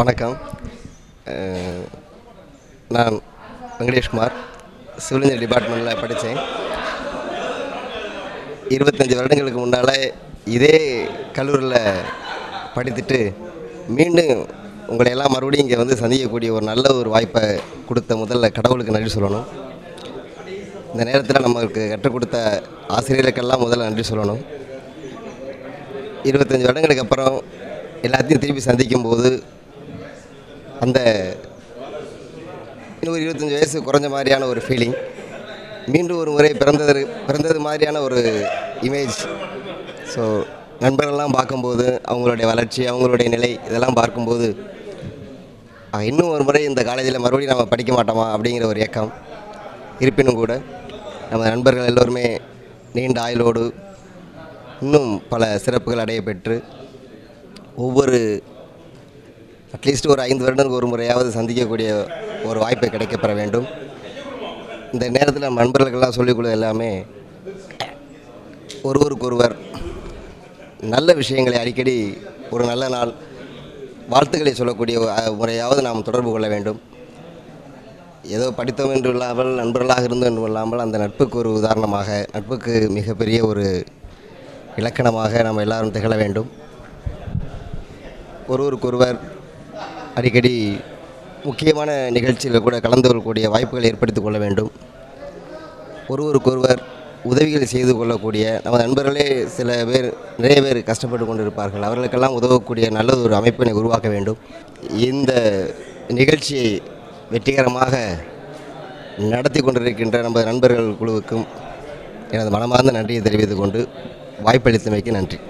வணக்கம். நான் Venkatesh Kumar, civil engineer டிபார்ட்மெண்ட்டில் படித்தேன். 25 வருடங்களுக்கு முன்னால் இதே கல்லூரியில் படித்துட்டு மீண்டும் உங்களை எல்லாம் மறுபடியும் இங்கே வந்து சந்திக்கக்கூடிய ஒரு நல்ல ஒரு வாய்ப்பை கொடுத்த முதல்ல கடவுளுக்கு நன்றி சொல்லணும். இந்த நேரத்தில் நமக்கு கற்றுக் கொடுத்த ஆசிரியர்களுக்கெல்லாம் முதல்ல நன்றி சொல்லணும். 25 வருடங்களுக்கு அப்புறம் எல்லாத்தையும் திருப்பி சந்திக்கும்போது அந்த இன்னும் ஒரு 25 வயசு குறைஞ்ச மாதிரியான ஒரு ஃபீலிங், மீண்டும் ஒரு முறை பிறந்தது மாதிரியான ஒரு இமேஜ். ஸோ நண்பர்கள்லாம் பார்க்கும்போது அவங்களுடைய வளர்ச்சி, அவங்களுடைய நிலை இதெல்லாம் பார்க்கும்போது இன்னும் ஒரு முறை இந்த காலேஜில் மறுபடியும் நம்ம படிக்க மாட்டோமா அப்படிங்கிற ஒரு ஏக்கம். இருப்பினும் கூட நம்ம நண்பர்கள் எல்லோருமே நீண்ட ஆயுளோடு இன்னும் பல சிறப்புகள் அடைய பெற்று ஒவ்வொரு அட்லீஸ்ட் ஒரு 5 வருடங்களுக்கு ஒரு முறையாவது சந்திக்கக்கூடிய ஒரு வாய்ப்பை கிடைக்கப்பெற வேண்டும். இந்த நேரத்தில் நம்ம நண்பர்களுக்கெல்லாம் சொல்லிக்கொள்ள எல்லாமே ஒருவருக்கொருவர் நல்ல விஷயங்களை அடிக்கடி ஒரு நல்ல நாள் வாழ்த்துக்களை சொல்லக்கூடிய முறையாவது நாம் தொடர்பு கொள்ள வேண்டும். ஏதோ படித்தோம் என்று இல்லாமல் நண்பர்களாக இருந்தோம் என்று இல்லாமல் அந்த நட்புக்கு ஒரு உதாரணமாக, நட்புக்கு மிகப்பெரிய ஒரு இலக்கணமாக நாம் எல்லாரும் திகழ வேண்டும். ஒருவருக்கொருவர் அடிக்கடி முக்கியமான நிகழ்ச்சியில் கூட கலந்து கொள்ளக்கூடிய வாய்ப்புகளை ஏற்படுத்தி கொள்ள வேண்டும். ஒருவருக்கொருவர் உதவிகள் செய்து கொள்ளக்கூடிய நம்ம நண்பர்களே நிறைய பேர் கஷ்டப்பட்டு கொண்டிருப்பார்கள். அவர்களுக்கெல்லாம் உதவக்கூடிய நல்ல ஒரு அமைப்பினை உருவாக்க வேண்டும். இந்த நிகழ்ச்சியை வெற்றிகரமாக நடத்தி கொண்டிருக்கின்ற நம்ம நண்பர்கள் குழுவுக்கும் எனது மனமார்ந்த நன்றியை தெரிவித்துக் கொண்டு வாய்ப்பளித்தமைக்கு நன்றி.